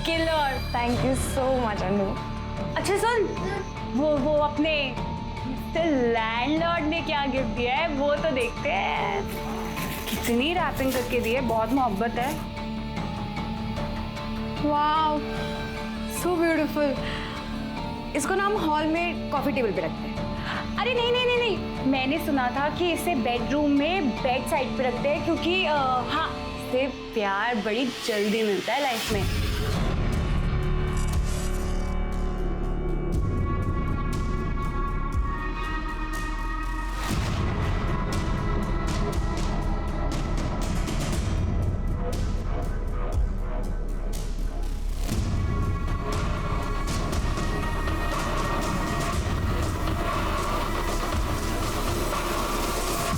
Killer. Thank you so much Anu. अच्छा सुन, वो अपने लैंडलॉर्ड ने क्या गिफ्ट दिया है वो तो देखते हैं। कितनी रैपिंग करके दी है, बहुत मोहब्बत है। Wow so beautiful. इसको ना हम हॉल में कॉफी टेबल पे रखते हैं। अरे नहीं नहीं नहीं नहीं, मैंने सुना था कि इसे बेडरूम में बेड साइड पे रखते हैं क्योंकि हाँ, इससे प्यार बड़ी जल्दी मिलता है लाइफ में।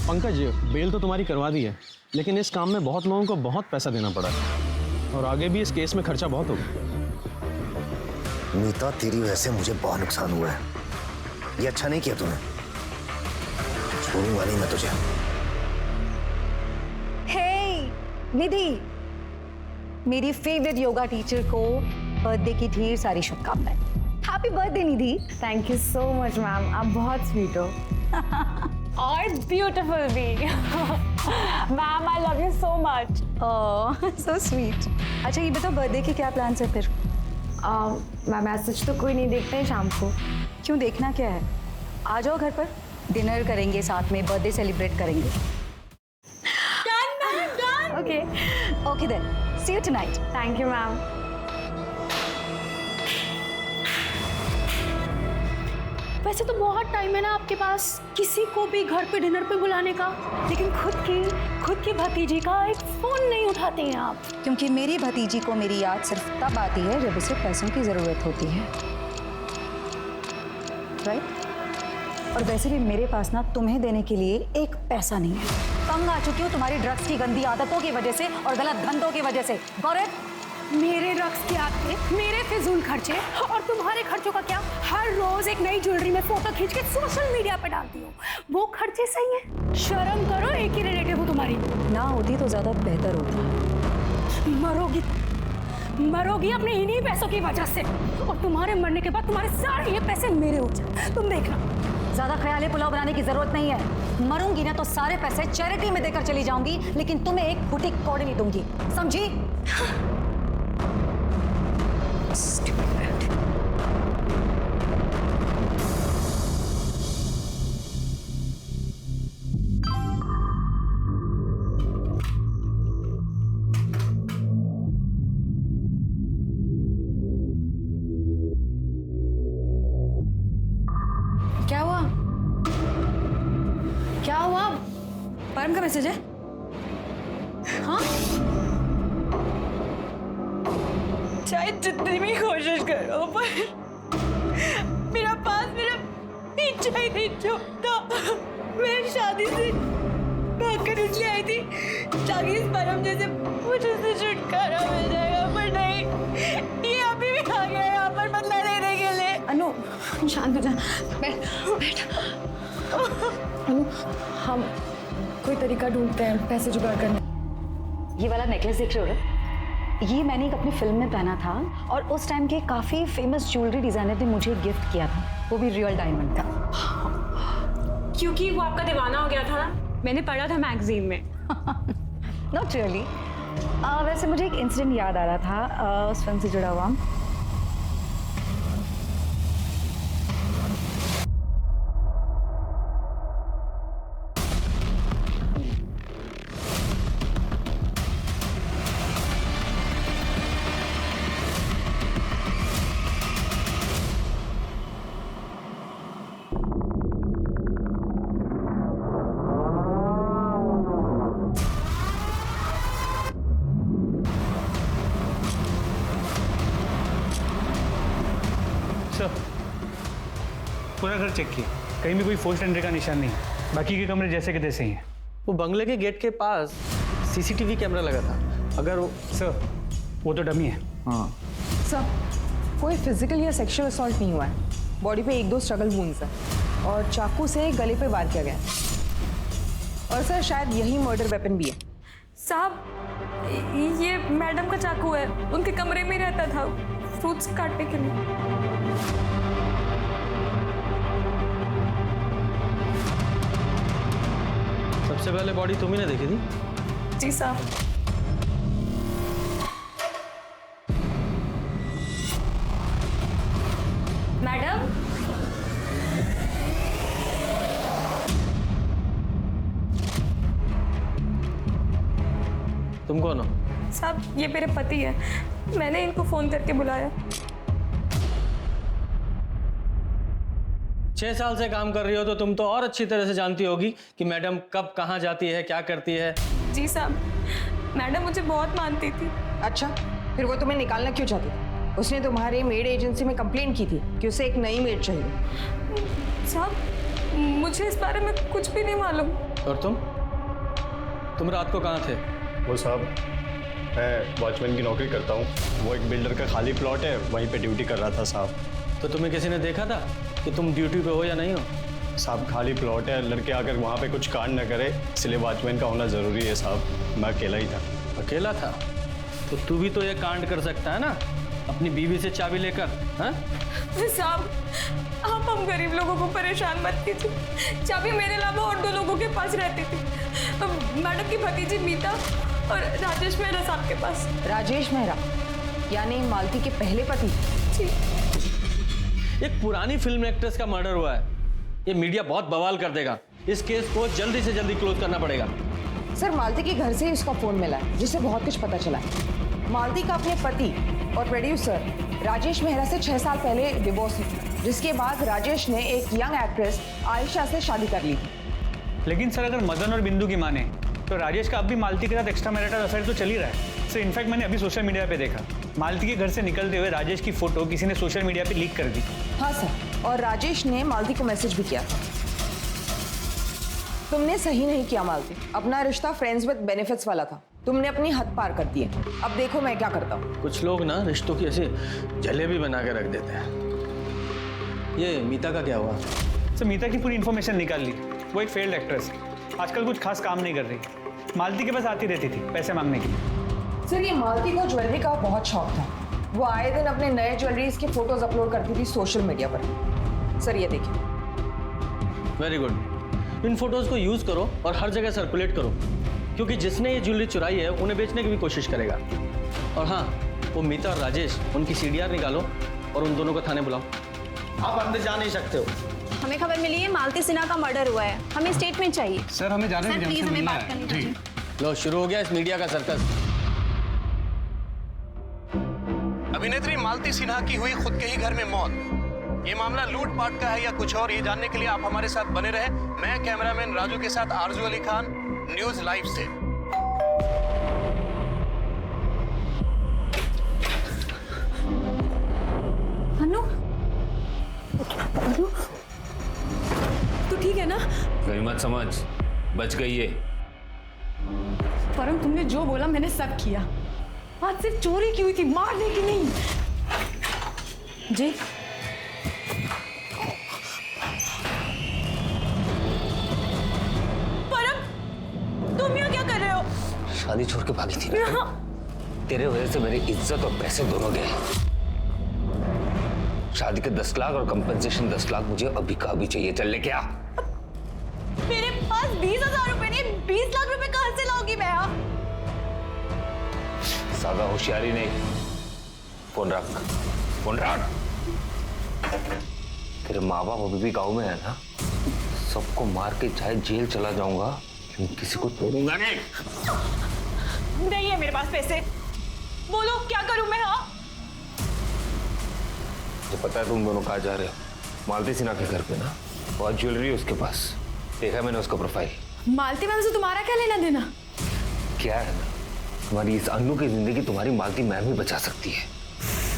पंकज, बेल तो तुम्हारी करवा दी है, लेकिन इस काम में बहुत लोगों को बहुत पैसा देना पड़ा है और आगे भी इस केस में खर्चा बहुत होगा। नीता, तेरी वजह से मुझे बहुत नुकसान हुआ है। ये अच्छा नहीं किया तूने। छोड़ूंगा नहीं मैं तुझे। हे निधि, मेरी फेवरेट योगा टीचर को बर्थडे की ढेर सारी शुभकामनाएं। Happy birthday Nidhi. Thank you so much ma'am, आप बहुत स्वीट हो। और ब्यूटीफुल भी। Ma'am I love you so much. Oh so sweet. अच्छा ये बताओ, बर्थडे के क्या प्लान्स है फिर? मैम आज सच तो कोई नहीं देखता है शाम को। क्यों, देखना क्या है? आ जाओ घर पर, डिनर करेंगे साथ में, बर्थडे सेलिब्रेट करेंगे। Okay okay then, see you tonight. Thank you ma'am. वैसे तो बहुत टाइम है ना आपके पास किसी को भी घर पे डिनर पे बुलाने का, लेकिन खुद की भतीजी का एक फोन नहीं उठाते हैं आप। क्योंकि मेरी भतीजी को मेरी याद सिर्फ तब आती है जब उसे पैसों की जरूरत होती है, राइट? और वैसे भी मेरे पास ना तुम्हें देने के लिए एक पैसा नहीं है। तंग आ चुकी हूँ तुम्हारी ड्रग्स की गंदी आदतों की वजह से और गलत धंधों की वजह से। गौरव, मेरे रक्स के आते, मेरे फिजूल खर्चे और तुम्हारे खर्चों का क्या? हर रोज एक नई ज्वेलरी में फोटो खींच के सोशल मीडिया पे डालती हो, वो खर्चे सही है? शर्म करो, एक ही रिलेटिव हूँ तुम्हारी। ना होती तो ज्यादा बेहतर होता। मरोगी अपने इन्हीं पैसों की वजह से, और तुम्हारे मरने के बाद तुम्हारे सारे ये पैसे मेरे हो जाए। तुम देखना। ज्यादा ख्याली पुलाव बनाने की जरूरत नहीं है। मरूंगी ना तो सारे पैसे चैरिटी में देकर चली जाऊंगी, लेकिन तुम्हें एक बुटीक कौड़ी नहीं दूंगी, समझी? क्या हुआ? क्या हुआ? परम का मैसेज है? हाँ? चाहे जितनी भी कोशिश करो पर मेरा पीछा ही नहीं छोड़ता। मैं शादी से भागकर इसलिए आई थी ताकि इस परम जैसे मुझे से छुटकारा मिल जाएगा, पर नहीं, ये अभी भी आ गया यहाँ पर बदला लेने के लिए। अनु शांत हो जा, बैठ। अनु, हम कोई तरीका ढूंढते हैं पैसे जुगाड़ करने। ये वाला नेकलेस देख रहे हो? ये मैंने एक अपनी फिल्म में पहना था और उस टाइम के काफी फेमस ज्वेलरी डिजाइनर ने मुझे गिफ्ट किया था। वो भी रियल डायमंड का। क्योंकि वो आपका दीवाना हो गया था ना, मैंने पढ़ा था मैगजीन में। Not really. वैसे मुझे एक इंसिडेंट याद आ रहा था उस फिल्म से जुड़ा हुआ। पूरा घर चेक किया, कहीं भी कोई फोर्स्ड एंट्री का निशान नहीं है। बाकी के कमरे जैसे के तैसे ही हैं। वो बंगले के गेट के पास सीसीटीवी कैमरा लगा था। अगर वो सर, वो तो डमी है। हाँ सर, कोई फिजिकल या सेक्सुअल असॉल्ट नहीं हुआ है। बॉडी पे 1-2 स्ट्रगल वुंड्स है और चाकू से गले पे वार किया गया है। और सर शायद यही मर्डर वेपन भी है। साहब, ये मैडम का चाकू है, उनके कमरे में रहता था फ्रूट्स काटने के लिए। सबसे पहले बॉडी तुम ही ने देखी थी? जी साहब। मैडम, तुम कौन हो? साहब ये मेरे पति है, मैंने इनको फोन करके बुलाया। 6 साल से काम कर रही हो तो तुम तो और अच्छी तरह से जानती होगी कि मैडम कब कहाँ जाती है, क्या करती है। जी साहब, मैडम मुझे बहुत मानती थी। अच्छा, फिर वो तुम्हें निकालना क्यों चाहती थी? उसने तुम्हारी मेड एजेंसी में कंप्लेंट की थी कि उसे एक नई मेड चाहिए। साहब मुझे इस बारे में कुछ भी नहीं मालूम। और तुम रात को कहाँ थे? वो साहब, मैं वॉचमैन की नौकरी करता हूँ। वो एक बिल्डर का खाली प्लॉट है, वहीं पे ड्यूटी कर रहा था साहब। तो तुम्हें किसी ने देखा था कि तुम ड्यूटी पे हो या नहीं हो? साहब खाली प्लॉट है, लड़के आकर वहाँ पे कुछ कांड न करे, इसलिए वॉचमैन का होना ज़रूरी है साहब। मैं अकेला ही था। अकेला था? तो तू भी तो ये कांड कर सकता है ना, अपनी बीवी से चाबी लेकर। हाँ साहब, आप हम गरीब लोगों को परेशान मत कीजिए। चाबी मेरे अलावा और 2 लोगों के पास रहती थी, मैडम की भतीजी मीता और राजेश मेहरा साहब के पास। राजेश मेहरा यानी मालती के पहले पति? जी। एक पुरानी फिल्म एक्ट्रेस का मर्डर हुआ है, ये मीडिया बहुत बवाल कर देगा। इस केस को जल्दी से जल्दी क्लोज करना पड़ेगा। सर, मालती के घर से ही उसका फोन मिला है, जिससे बहुत कुछ पता चला है। मालती का अपने पति और प्रोड्यूसर राजेश मेहरा से 6 साल पहले डिवोर्स हुआ, जिसके बाद राजेश ने एक यंग एक्ट्रेस आयशा से शादी कर ली थी। लेकिन सर अगर मदन और बिंदु की माने तो राजेश का अब भी मालती के साथ एक्स्ट्रा मैरिटल अफेयर तो चल ही रहा है। सर इनफैक्ट मैंने अभी सोशल मीडिया पे देखा, मालती के घर से निकलते हुए राजेश की फोटो किसी ने सोशल मीडिया पे लीक कर दी। हाँ सर, और राजेश ने मालती को मैसेज भी किया था। तुमने सही नहीं किया मालती, अपना रिश्ता फ्रेंड्स विद बेनिफिट्स वाला था, तुमने अपनी हद पार कर दी है। अब देखो मैं क्या करता हूँ। कुछ लोग ना रिश्तों की ऐसे जलेबी बना के रख देते हैं। ये मीता का क्या हुआ? सर मीता की पूरी इन्फॉर्मेशन निकाल ली, वो एक फेल्ड एक्ट्रेस है, आजकल कुछ खास काम नहीं कर रही, मालती के पास आती रहती थी पैसे मांगने के लिए। सर ये मालती को ज्वेलरी का बहुत शौक था, वो आए दिन अपने नए ज्वेलरीज के फोटोज अपलोड करती थी सोशल मीडिया पर। सर ये देखिए। वेरी गुड, इन फोटोज को यूज करो और हर जगह सर्कुलेट करो, क्योंकि जिसने ये ज्वेलरी चुराई है उन्हें बेचने की भी कोशिश करेगा। और हाँ, वो मीता और राजेश, उनकी CDR निकालो और उन दोनों को थाने बुलाओ। आप अंदर जा नहीं सकते हो। हमें खबर मिली है मालती सिन्हा का मर्डर हुआ है, हमें स्टेटमेंट चाहिए। सर हमें जाने सर प्लीज हमें बात करनी चाहिए। लो शुरू हो गया इस मीडिया का सर्कस। अभिनेत्री मालती सिन्हा की हुई खुद के ही घर में मौत। ये मामला लूटपाट का है या कुछ और, ये जानने के लिए आप हमारे साथ बने रहे। मैं कैमरामैन राजू के साथ आरजू अली खान, न्यूज लाइव से। अनु, अनु, तू ठीक है ना? गई मत समझ, बच गई है। परम तुमने जो बोला मैंने सब किया। आज सिर्फ चोरी की हुई थी, मारने की नहीं। जी परम, तुम यहाँ क्या कर रहे हो? शादी छोड़ के भागी थी ना? तेरे वजह से मेरी इज्जत और पैसे दोनों गए। शादी के 10 लाख और कंपनसेशन 10 लाख मुझे अभी का अभी चाहिए। चल ले क्या? मेरे पास 20,000 रुपए नहीं, 20 लाख रुपए कहाँ से लाऊंगी मैं? ज्यादा होशियारी नहीं। फोन रख, फोन रख। तेरे माँ बाप अभी भी गाँव में है ना? सबको मार के चाहे जेल चला जाऊंगा, लेकिन किसी को तोड़ूंगा नहीं। नहीं है मेरे पास पैसे, बोलो क्या करूं मैं? हाँ तो पता है तुम दोनों कहाँ जा रहे हो? मालती सिन्हा के घर पे ना, बहुत ज्वेलरी है उसके पास। देखा मैंने उसका प्रोफाइल। मालती मैम से तुम्हारा क्या लेना देना? क्या है ना, तुम्हारी इस अन्नू की जिंदगी तुम्हारी मालती मैम ही बचा सकती है।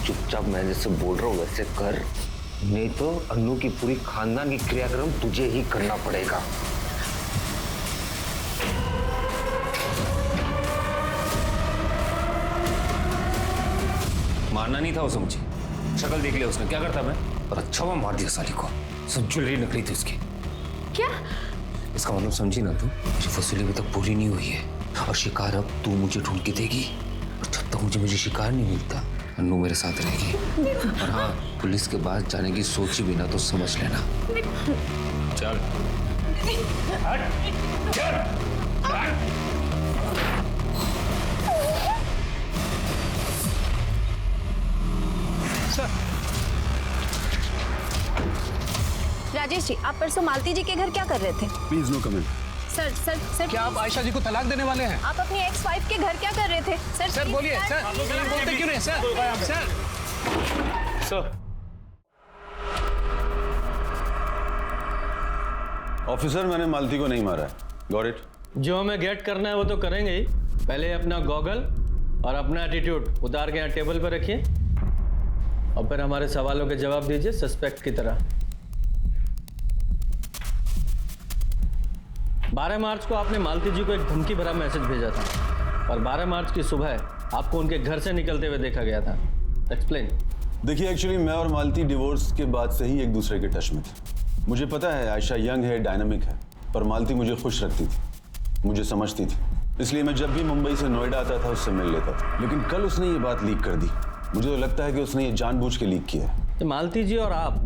चुपचाप मैं जैसे बोल रहा हूँ वैसे कर, नहीं तो अन्नू की पूरी खानदान की क्रियाक्रम तुझे ही करना पड़ेगा। मारना नहीं था वो, समझी? शक्ल देख लिया उसने, क्या करता मैं? और अच्छा वो मार दिया साली को। सब ज्वेलरी नकली थी उसकी। क्या? इसका मतलब समझी ना तू? जो वसूली अभी तक पूरी नहीं हुई है, और शिकार अब तू मुझे ढूंढ के देगी, और जब तक मुझे शिकार नहीं मिलता अन्नू मेरे साथ रहेगी। और हाँ, पुलिस के पास जाने की सोची बिना तो समझ लेना। चल राजेश जी, आप परसों मालती जी के घर क्या कर रहे थे? Please no comment. Sir sir sir, क्या आप आयशा जी को तलाक देने वाले हैं? आप अपनी एक्स वाइफ के घर क्या कर रहे थे? सर सर बोलिए सर, बोलते क्यों नहीं सर? सर ऑफिसर, मैंने मालती को नहीं मारा है। Got it? जो हमें गेट करना है वो तो करेंगे ही। पहले अपना गॉगल और अपना एटीट्यूड उतार के यहाँ टेबल पर रखिए और फिर हमारे सवालों के जवाब दीजिए सस्पेक्ट की तरह। 12 मार्च को आपने मालती जी को एक धमकी भरा मैसेज भेजा था और 12 मार्च की सुबह आपको उनके घर से निकलते हुए देखा गया था। एक्सप्लेन। देखिए, एक्चुअली मैं और मालती डिवोर्स के बाद से ही एक दूसरे के टच में थे। मुझे पता है आयशा यंग है, डायनामिक है, पर मालती मुझे खुश रखती थी, मुझे समझती थी। इसलिए मैं जब भी मुंबई से नोएडा आता था उससे मिल लेता था। लेकिन कल उसने ये बात लीक कर दी। मुझे तो लगता है कि उसने ये जानबूझ के लीक किया है। तो मालती जी और आप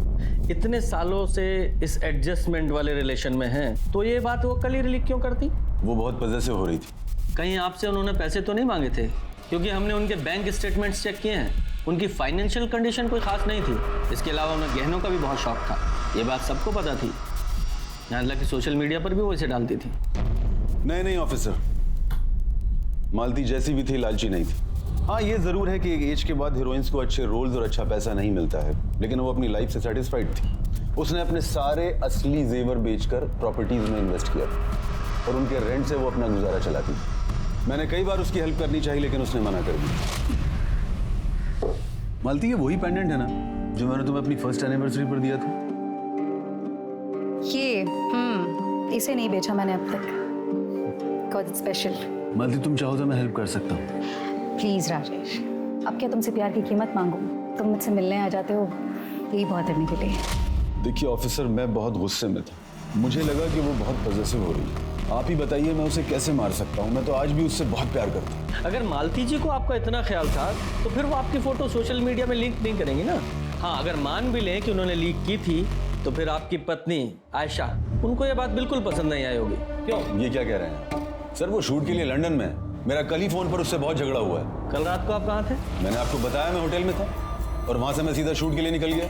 इतने सालों से इस एडजस्टमेंट वाले रिलेशन में हैं, तो ये बात वो कल ही लीक क्यों करती? वो बहुत पॉजेसिव हो रही थी। कहीं आपसे उन्होंने पैसे तो नहीं मांगे थे? क्योंकि हमने उनके बैंक स्टेटमेंट्स चेक किए हैं, उनकी फाइनेंशियल कंडीशन कोई खास नहीं थी। इसके अलावा उन्हें गहनों का भी बहुत शौक था, ये बात सबको पता थी। हालांकि सोशल मीडिया पर भी वो इसे डालती थी। नहीं ऑफिसर, मालती जैसी भी थी लालची नहीं थी। हाँ, ये जरूर है कि एक एज के बाद हीरोइंस को अच्छे रोल्स और अच्छा पैसा नहीं मिलता है, लेकिन वो अपनी लाइफ से सेटिस्फाइड थी। उसने अपने सारे असली जेवर बेचकर प्रॉपर्टीज में इन्वेस्ट किया था और उनके रेंट से वो अपना गुजारा चलाती थी। मैंने कई बार उसकी हेल्प करनी चाहिए, लेकिन उसने मना कर दी। मालती, ये वही पेंडेंट है ना जो मैंने तुम्हें अपनी फर्स्ट एनिवर्सरी पर दिया था? ये इसे नहीं बेचा मैंने अब तक। Got special. मालती, तुम चाहो तो मैं हेल्प कर सकता हूँ। प्लीज राजेश, अब क्या तुमसे प्यार की कीमत मांगू? तुम मुझसे मिलने आ जाते हो, यही बहुत है मेरे लिए। देखिए ऑफिसर, मैं बहुत गुस्से में था। मुझे लगा कि वो बहुत पॉजेसिव हो रही है। आप ही बताइए मैं उसे कैसे मार सकता हूँ? मैं तो आज भी उससे बहुत प्यार करता हूँ। अगर मालती जी को आपका इतना ख्याल था तो फिर वो आपकी फोटो सोशल मीडिया में लीक नहीं करेंगी ना। हाँ, अगर मान भी लें कि उन्होंने लीक की थी तो फिर आपकी पत्नी आयशा, उनको ये बात बिल्कुल पसंद नहीं आई होगी। क्यों? ये क्या कह रहे हैं सर? वो शूट के लिए लंदन में है। मेरा कल ही फोन पर उससे बहुत झगड़ा हुआ है। कल रात को आप कहाँ थे? मैंने आपको बताया, मैं होटल में था और वहां से मैं सीधा शूट के लिए निकल गया।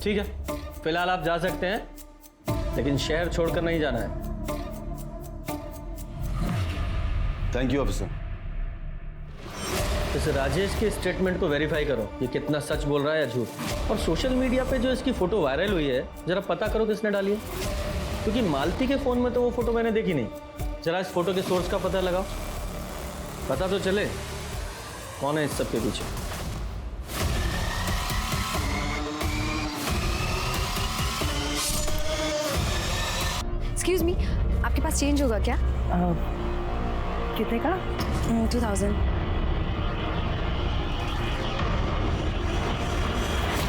ठीक है, फिलहाल आप जा सकते हैं, लेकिन शहर छोड़कर नहीं जाना है। Thank you officer. इस राजेश के स्टेटमेंट को वेरीफाई करो, ये कितना सच बोल रहा है या झूठ। और सोशल मीडिया पे जो इसकी फोटो वायरल हुई है, जरा पता करो किसने डाली है, क्योंकि मालती के फोन में तो वो फोटो मैंने देखी नहीं। जरा इस फोटो के सोर्स का पता लगाओ, पता तो चले कौन है इस सब के पीछे। एक्सक्यूज मी, आपके पास चेंज होगा क्या? कितने का? 2000।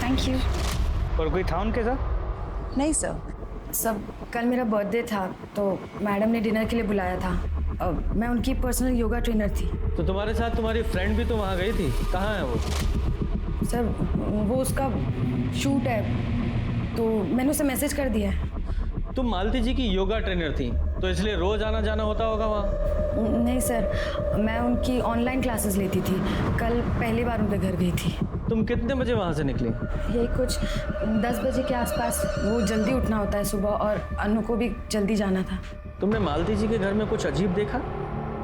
Thank you. और कोई था उनके साथ? नहीं सर, सब कल मेरा बर्थडे था तो मैडम ने डिनर के लिए बुलाया था। मैं उनकी पर्सनल योगा ट्रेनर थी। तो तुम्हारे साथ तुम्हारी फ्रेंड भी तो वहाँ गई थी, कहाँ है वो? सर, वो उसका शूट है तो मैंने उसे मैसेज कर दिया है। तुम मालती जी की योगा ट्रेनर थी तो इसलिए रोज आना जाना होता होगा वहाँ? नहीं सर, मैं उनकी ऑनलाइन क्लासेस लेती थी। कल पहली बार उनके घर गई थी। तुम कितने बजे वहाँ से निकली? यही कुछ 10 बजे के आसपास। वो जल्दी उठना होता है सुबह और अनु को भी जल्दी जाना था। तुमने मालती जी के घर में कुछ अजीब देखा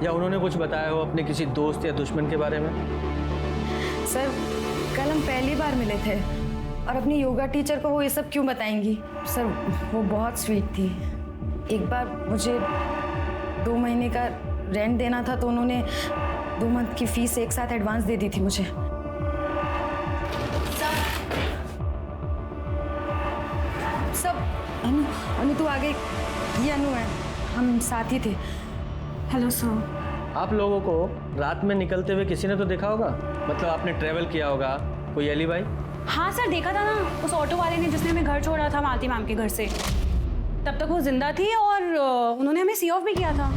या उन्होंने कुछ बताया हो अपने किसी दोस्त या दुश्मन के बारे में? सर, कल हम पहली बार मिले थे और अपनी योगा टीचर को वो ये सब क्यों बताएंगी? सर, वो बहुत स्वीट थी। एक बार मुझे 2 महीने का रेंट देना था तो उन्होंने 2 मंथ की फीस एक साथ एडवांस दे दी थी मुझे। सब अनु तू आ गई। ये अनु है, हम साथ ही थे। Hello sir. आप लोगों को रात में निकलते हुए किसी ने तो देखा होगा, मतलब आपने ट्रेवल किया होगा, कोई एलिबाई? हाँ सर, देखा था ना, उस ऑटो वाले ने जिसने हमें घर छोड़ा था मालती मैम के घर से। तब तक वो जिंदा थी और उन्होंने हमें सी ऑफ भी किया था।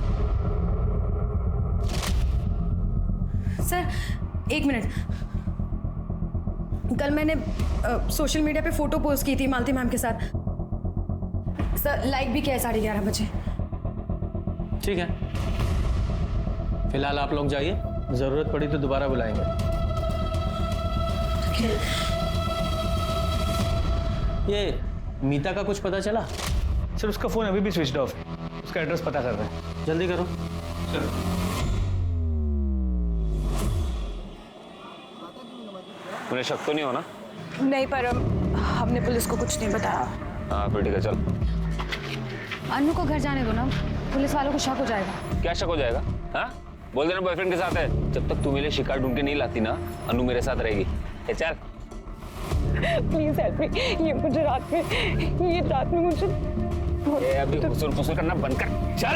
सर एक मिनट, कल मैंने सोशल मीडिया पे फोटो पोस्ट की थी मालती मैम के साथ। सर लाइक भी किया है 11:30 बजे। ठीक है, फिलहाल आप लोग जाइए, जरूरत पड़ी तो दोबारा बुलाएंगे। ये मीता का कुछ पता चला? सर उसका फ़ोन अभी भी स्विच ऑफ है, उसका एड्रेस पता कर रहे हैं। जल्दी करो। मुझे शक तो नहीं होना? नहीं, पर हमने पुलिस को कुछ नहीं बताया। हाँ फिर ठीक है, चल। अन्नू को घर जाने दो ना, पुलिस वालों को शक हो जाएगा। क्या शक हो जाएगा? हाँ बोल देना बॉयफ्रेंड के साथ है। जब तक तू मेरे लिए शिकार ढूंढ के नहीं लाती ना, अनु मेरे साथ रहेगी। चल प्लीज हेल्प मी, ये मुझे रात में मुझे अभी फुसुर करना बंद कर, चल।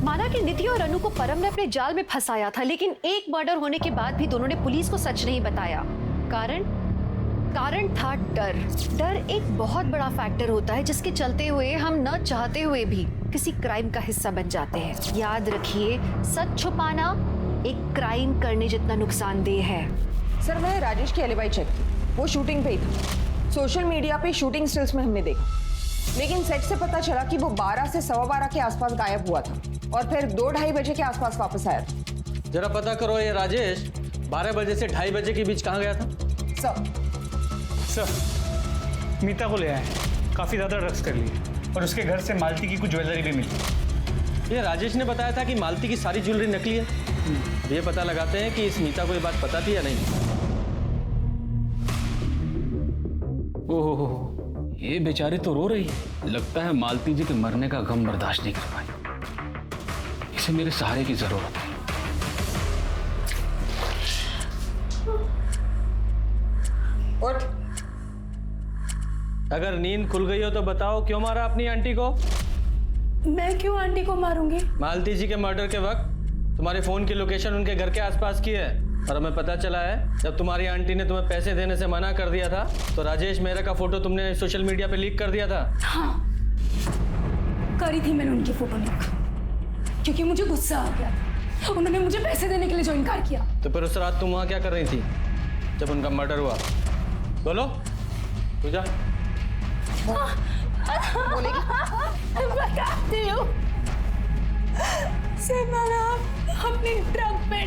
माना कि निधि और अनु को परम ने अपने जाल में फंसाया था, लेकिन एक मर्डर होने के बाद भी दोनों ने पुलिस को सच नहीं बताया। कारण था डर। डर एक बहुत बड़ा फैक्टर होता है जिसके चलते हुए हम न चाहते हुए भी किसी क्राइम का हिस्सा बन जाते हैं। याद रखिए, सच छुपाना एक क्राइम करने जितना नुकसानदेह है। सर मैंने राजेश की एलिबाई चेक की, वो शूटिंग पे ही था। सोशल मीडिया पे शूटिंग स्टिल्स में हमने देखा, लेकिन सेट से पता चला कि वो 12 से 12:15 के आसपास गायब हुआ था और फिर 2-2:30 बजे के आसपास वापस आया था। जरा पता करो ये राजेश 12 बजे से 2:30 बजे के बीच कहाँ गया था? सर मीता को ले आए, काफ़ी ज़्यादा ड्रग्स कर लिए और उसके घर से मालती की कुछ ज्वेलरी भी मिली। ये राजेश ने बताया था कि मालती की सारी ज्वेलरी नकली है। ये पता लगाते हैं कि इस मीता को ये बात पता थी या नहीं। ओहो, ये बेचारी तो रो रही है। लगता है मालती जी के मरने का गम बर्दाश्त नहीं कर पाई। इसे मेरे सहारे की जरूरत है। उठ। अगर नींद खुल गई हो तो बताओ, क्यों मारा अपनी आंटी को? मैं क्यों आंटी को मारूंगी? मालती जी के मर्डर के वक्त तुम्हारे फोन की लोकेशन उनके घर के आसपास की है और हमें पता चला है जब तुम्हारी आंटी ने तुम्हें पैसे देने से मना कर दिया था तो राजेश मेहरा का फोटो तुमने सोशल मीडिया पे लीक कर दिया था। हाँ, करी थी मैंने उनकी फोटो लीक, क्योंकि मुझे गुस्सा आ गया था। उन्होंने मुझे पैसे देने के लिए जो इनकार किया। तो फिर उस रात तुम वहाँ क्या कर रही थी जब उनका मर्डर हुआ? बोलो, तू जा। बताती हूँ। सिमरन अपनी ट्रक पे